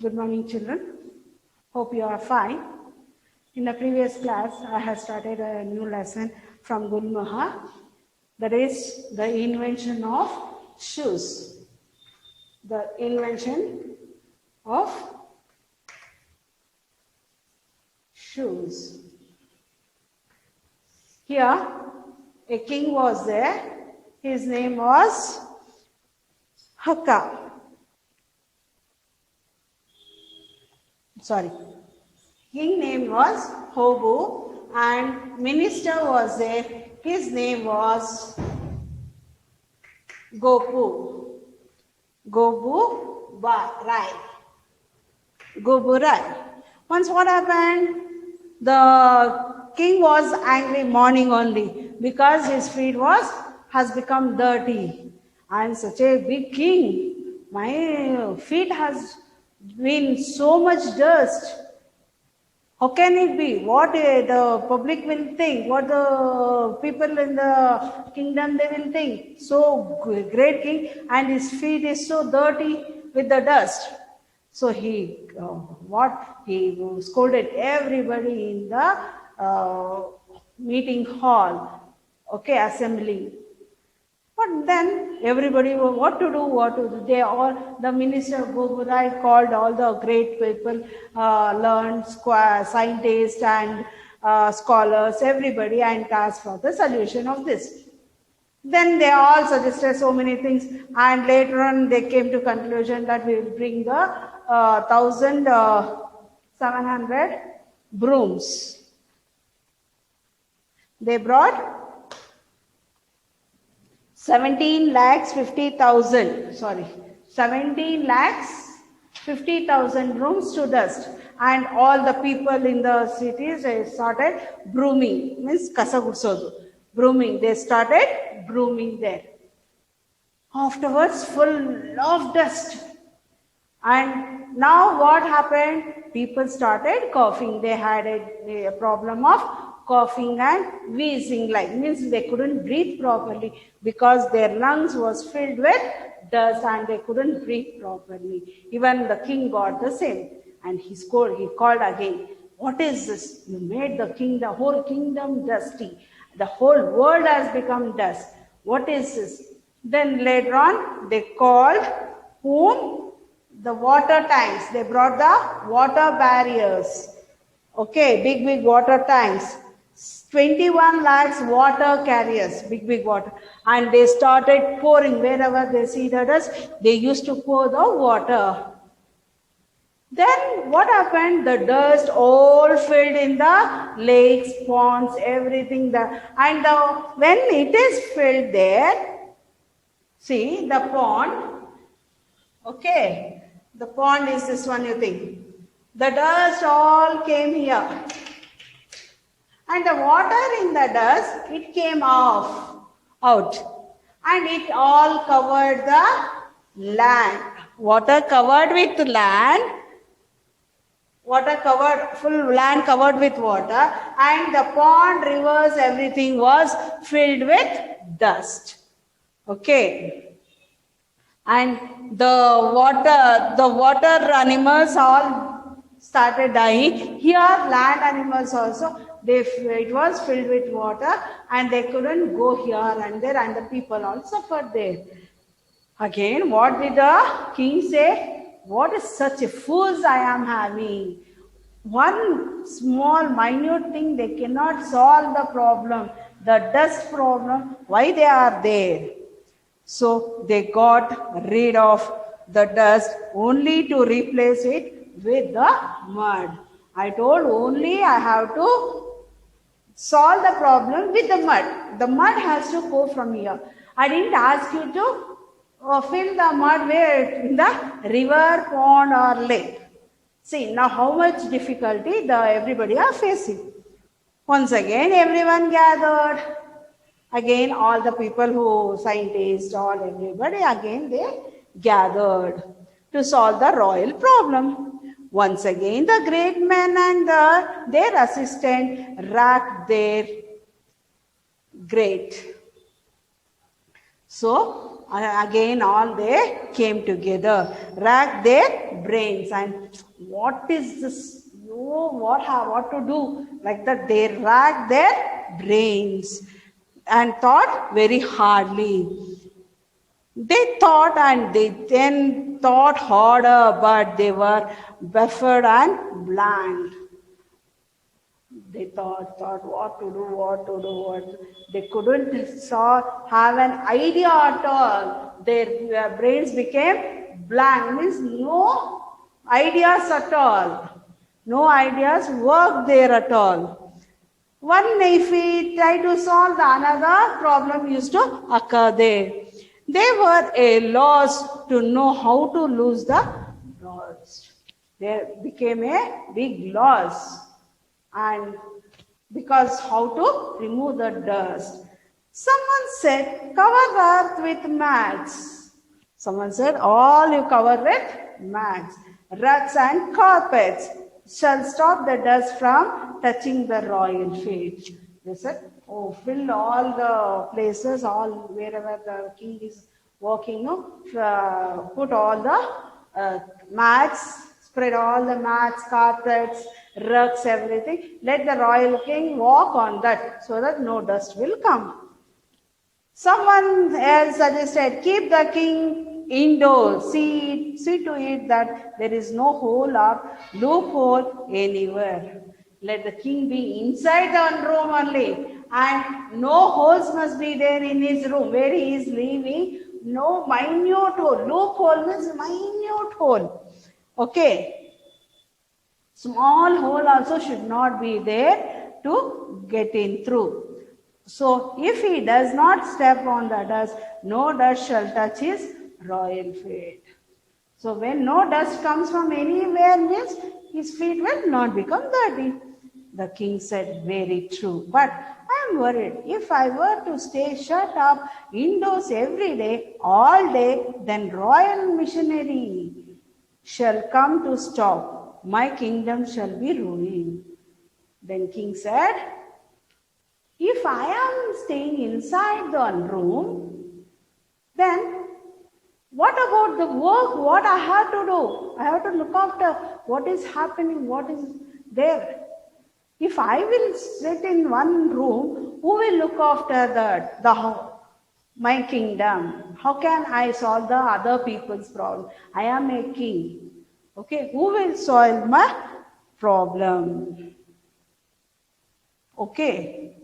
Good morning, children. Hope you are fine. In the previous class, I have started a new lesson from Gulmaha. That is the invention of shoes. The invention of shoes. Here, a king was there. His name was Hakka. King name was Hobu and minister was there. His name was Gopu. Gobu Rai. Once what happened? The king was angry morning only because his feet has become dirty. I am such a big king. My feet has been so much dust. How can it be? What the public will think? What the people in the kingdom they will think? So great king, and his feet is so dirty with the dust. So he scolded everybody in the meeting hall, assembly. But then everybody, what to do? The minister Goburai called all the great people, learned scientists and scholars, everybody, and asked for the solution of this. Then they all suggested so many things, and later on they came to conclusion that we will bring the 1,700 brooms. They brought 17 lakhs 50,000 brooms to dust, and all the people in the cities started brooming, means kasagudsodu. Brooming, they started brooming there. Afterwards, full of dust. And now what happened? People started coughing. They had a problem of coughing and wheezing, means they couldn't breathe properly because their lungs was filled with dust and they couldn't breathe properly. Even the king got the same, and he called again. What is this? You made the whole kingdom dusty. The whole world has become dust. What is this? Then later on, they called whom? The water tanks. They brought the water barriers. Big water tanks. 21 lakhs water carriers, big water. And they started pouring wherever they see the dust. They used to pour the water. Then what happened? The dust all filled in the lakes, ponds, everything there. And when it is filled there, see the pond. The pond is this one, you think. The dust all came here. And the water in the dust, it came out. And it all covered the land. Water covered with land. Full land covered with water. And the pond, rivers, everything was filled with dust. And the water animals all started dying. Here, land animals also, it was filled with water and they couldn't go here and there, and the people all suffered there. Again, what did the king say? What is such a fools I am having? One small, minute thing, they cannot solve the problem. The dust problem, why they are there? So they got rid of the dust only to replace it with the mud. I told only I have to solve the problem with the mud. The mud has to go from here. I didn't ask you to fill the mud where? In the river, pond or lake. See, now how much difficulty everybody are facing. Once again, everyone gathered. Again, all the people who, scientists, everybody, again they gathered to solve the royal problem. Once again, the great men and their assistant racked their grate. So again all they came together, racked their brains, and what is this? What to do? Like that, they racked their brains and thought very hardly. They thought and they then thought harder, but they were baffled and blank. They thought what to do, what. They couldn't have an idea at all. Their brains became blank, means no ideas at all. No ideas worked there at all. One, if we try to solve the another problem used to occur there. They were a loss to know how to lose the lost. There became a big loss. And because how to remove the dust. Someone said, cover the earth with mats. Someone said, all you cover with mats. Rugs and carpets shall stop the dust from touching the royal feet. They said, oh, fill all the places, all wherever the king is walking, put all the mats, spread all the mats, carpets, rugs, everything. Let the royal king walk on that so that no dust will come. Someone else suggested, keep the king indoors. See to it that there is no hole or loophole anywhere. Let the king be inside the room only, and no holes must be there in his room where he is living. No minute hole. Loophole means minute hole. Okay. Small hole also should not be there to get in through. So if he does not step on the dust, no dust shall touch his royal feet. So when no dust comes from anywhere, means his feet will not become dirty. The king said, very true. But I am worried. If I were to stay shut up indoors every day, all day, then royal missionary shall come to stop. My kingdom shall be ruined. Then king said, if I am staying inside the room, then what about the work? What I have to do? I have to look after what is happening, what is there. If I will sit in one room, who will look after my kingdom? How can I solve the other people's problem? I am a king. Okay, who will solve my problem? Okay.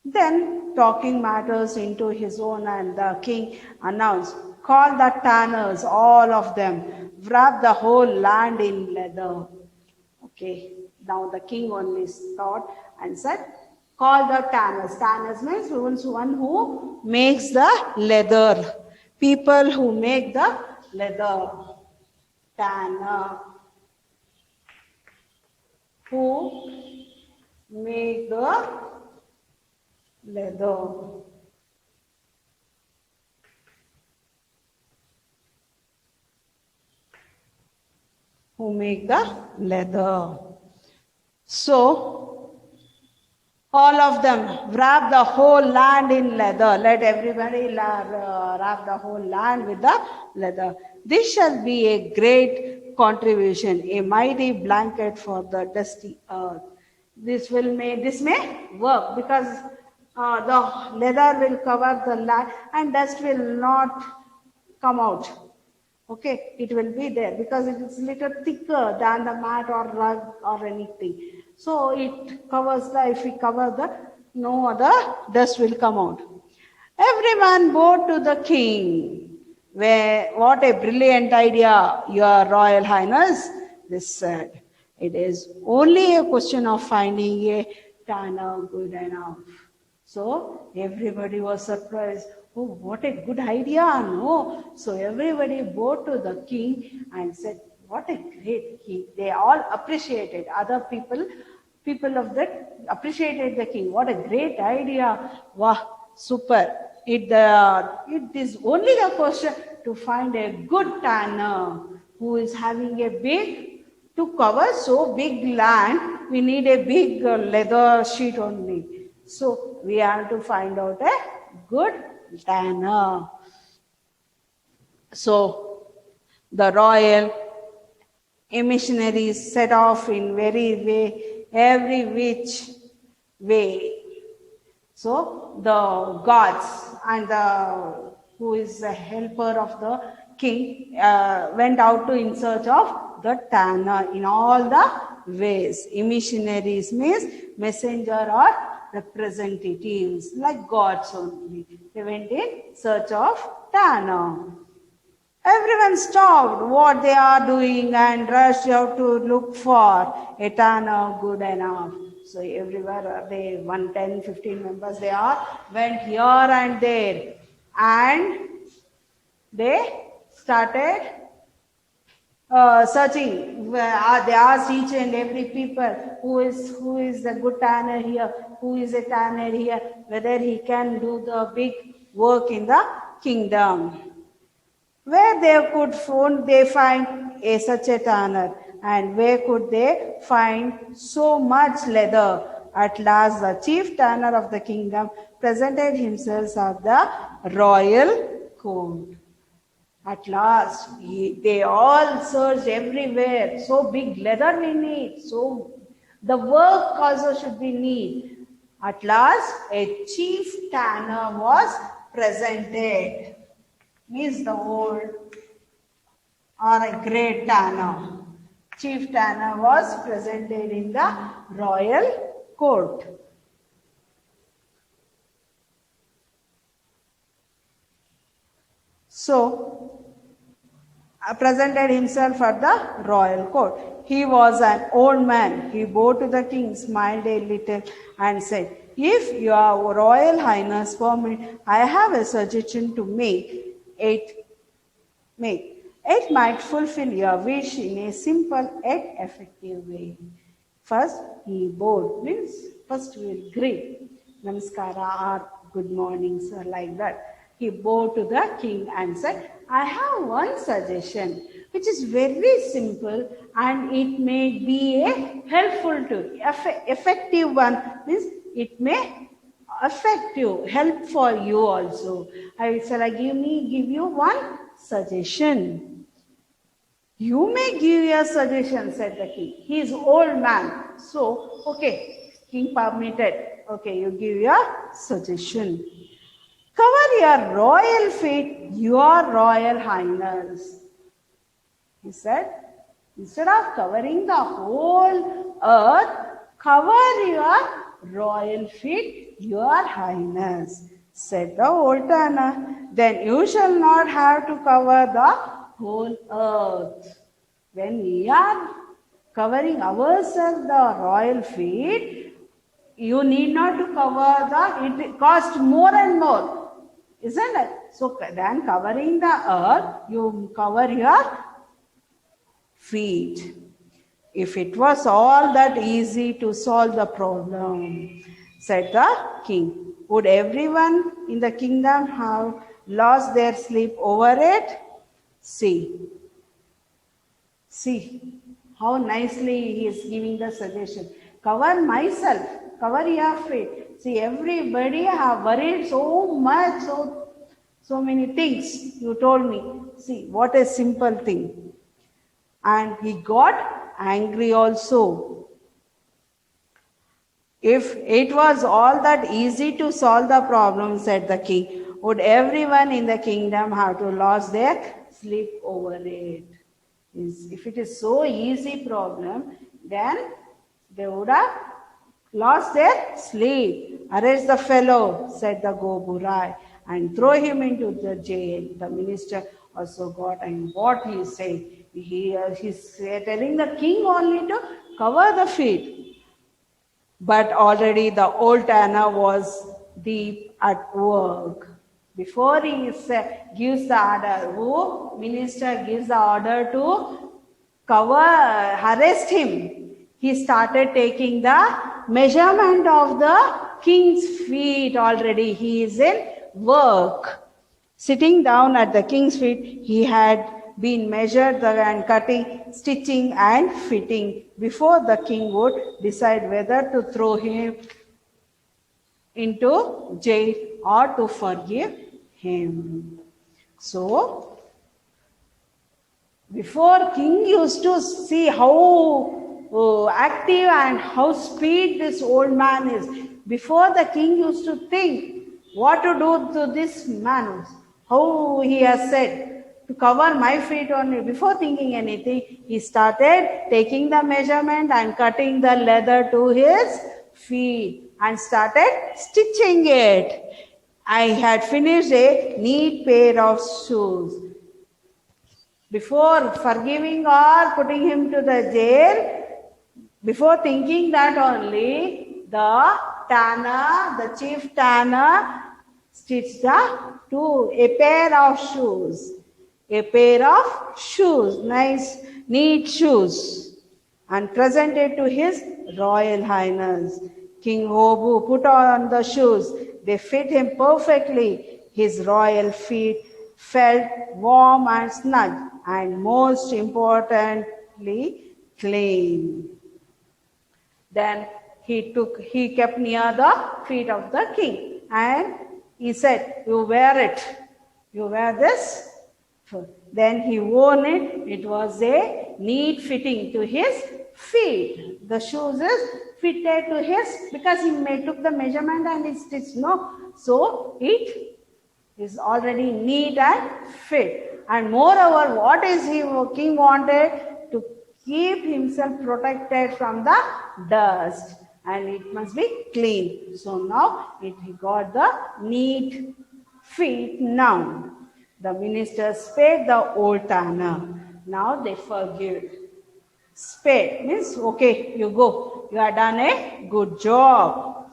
Then talking matters into his own, and the king announced, call the tanners, all of them, wrap the whole land in leather. Okay, now the king only thought and said, call the tanners. Tanners means one who makes the leather. People who make the leather. Tanner. Who make the leather. Who make the leather. So, all of them wrap the whole land in leather. Let everybody wrap the whole land with the leather. This shall be a great contribution, a mighty blanket for the dusty earth. This may work because the leather will cover the land and dust will not come out. Okay, it will be there because it is little thicker than the mat or rug or anything. So it covers if we cover no other dust will come out. Everyone bowed to the king. What a brilliant idea, Your Royal Highness, this said. It is only a question of finding a tanner good enough. So everybody was surprised. Oh, what a good idea, no? So everybody bowed to the king and said, what a great king. They all appreciated. Other people of that appreciated the king. What a great idea. Wow, super. It is only the question to find a good tanner who is having to cover so big land, we need a big leather sheet only. So we have to find out a good tanner. So the royal missionaries set off in every which way. So the gods and who is the helper of the king went out in search of the tanner in all the ways. Missionaries means messenger or representatives, like gods only. They went in search of tanner. Everyone stopped what they are doing and rushed out to look for a tanner good enough. So everywhere they 10, 15 members they went here and there, and they started searching. They asked each and every people who is the good tanner here, who is a tanner here, whether he can do the big work in the kingdom. Where they find such a tanner, and where could they find so much leather? At last, the chief tanner of the kingdom presented himself at the royal court. At last, they all searched everywhere. So big leather we need. So the work also should be neat. At last, a chief tanner was presented. Means the old or a great tanner. Chief tanner was presented in the royal court. So, presented himself at the royal court. He was an old man. He bowed to the king, smiled a little, and said, "If your royal highness permit, I have a suggestion to make. It might fulfill your wish in a simple yet effective way." First, he bowed, means first we will greet, namaskara or good morning, sir, like that. He bowed to the king and said, "I have one suggestion which is very simple and it may be a helpful to effective one, means it may affect you, help for you also. Shall I give you one suggestion?" "You may give your suggestion," said the king. He is old man. So, okay, king permitted. Okay, you give your suggestion. "Cover your royal feet, your royal highness." He said, instead of covering the whole earth, cover your royal feet, your highness. Said the old tanner, "Then you shall not have to cover the whole earth." When we are covering ourselves the royal feet, you need not to cover it costs more and more, isn't it? So then covering the earth, you cover your feet. If it was all that easy to solve the problem, said the king, would everyone in the kingdom have lost their sleep over it? See how nicely he is giving the suggestion. Cover myself, cover your feet. See, everybody have worried so much, so many things you told me. See, what a simple thing. And he got angry also. If it was all that easy to solve the problem, said the king, would everyone in the kingdom have to lose their sleep over it? If it is so easy problem, then they would have lost their sleep. Arrest the fellow, said the Goburai, and throw him into the jail. The minister also got, and what he said, he's telling the king only to cover the feet. But already the old tanner was deep at work. Before he gives the order, minister gives the order to arrest him, he started taking the measurement of the king's feet already. He is in work. Sitting down at the king's feet, he had been measured and cutting, stitching and fitting before the king would decide whether to throw him into jail or to forgive him. So, before king used to see how active and how speed this old man is. Before the king used to think what to do to this man, how he has said to cover my feet only. Before thinking anything, he started taking the measurement and cutting the leather to his feet and started stitching it. I had finished a neat pair of shoes. Before forgiving or putting him to the jail, before thinking that only, the tanner, the chief tanner, stitched a pair of shoes. A pair of shoes, nice, neat shoes, and presented to his royal highness. King Hobu put on the shoes. They fit him perfectly. His royal feet felt warm and snug, and most importantly, clean. Then he kept near the feet of the king and he said, you wear it. You wear this. Then he wore it. It was a neat fitting to his feet. The shoes is fitted to his, because he took the measurement and he stitched, no. So it is already neat and fit. And moreover, what is king wanted? To keep himself protected from the dust, and it must be clean. So now he got the neat feet now. The ministers paid the old tanner. Now they forgive. Spade means, okay, you go. You have done a good job.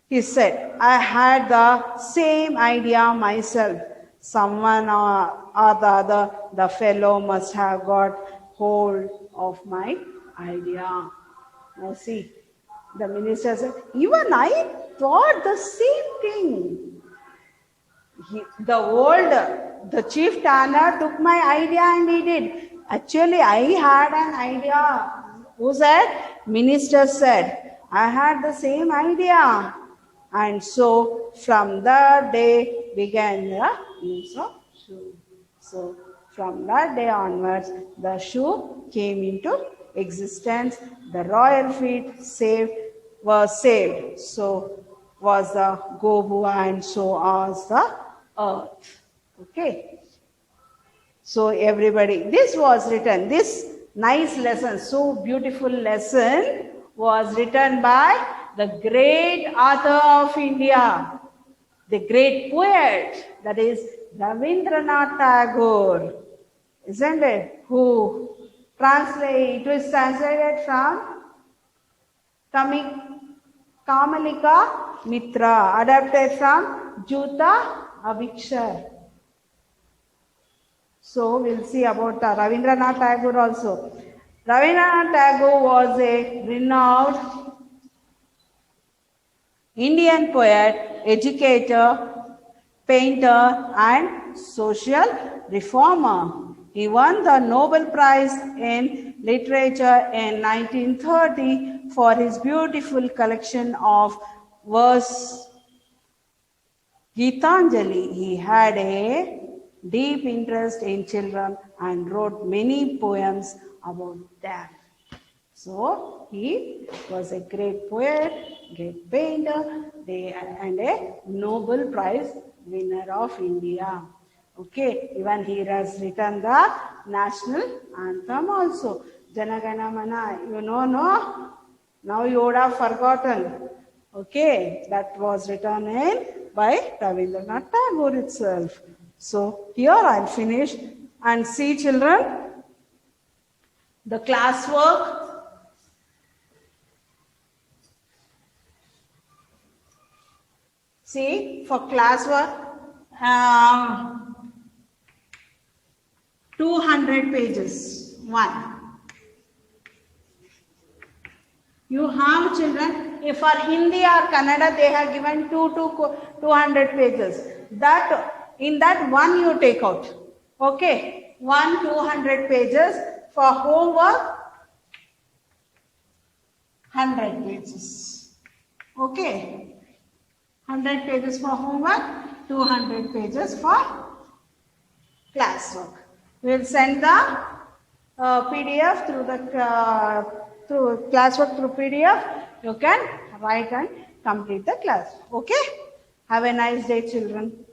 He said, I had the same idea myself. Someone or the other, the fellow must have got hold of my idea. Now see, the minister said, even I thought the same thing. The chief tanner took my idea and he did. Actually, I had an idea. Who said? Minister said, I had the same idea. And so, from that day began the use of shoe. So, from that day onwards, the shoe came into existence. The royal feet was saved. So was the Gobu, and so was the earth. Okay. So everybody, this was written, this nice lesson, so beautiful lesson was written by the great author of India, the great poet, that is Rabindranath Tagore, isn't it? Who it was translated from Kamalika Mitra, adapted from Juta Abhikshar. So we'll see about Rabindranath Tagore also. Rabindranath Tagore was a renowned Indian poet, educator, painter, and social reformer. He won the Nobel Prize in Literature in 1930 for his beautiful collection of verse Gitanjali. He had a deep interest in children and wrote many poems about them. So he was a great poet, great painter, and a Nobel Prize winner of India. Okay, even he has written the national anthem also. Janagana Mana, you know, no? Now you would have forgotten. Okay, that was written by Rabindranath Tagore itself. So here I'll finish, and see children, the classwork. See, for classwork, 200 pages, one. You have children, if for Hindi or Kannada, they have given 200 pages. In that one you take out. Okay, 200 pages. For homework, 100 pages. Okay, 100 pages for homework, 200 pages for classwork. We will send the PDF through the through classwork through PDF. You can write and complete the class. Okay. Have a nice day, children.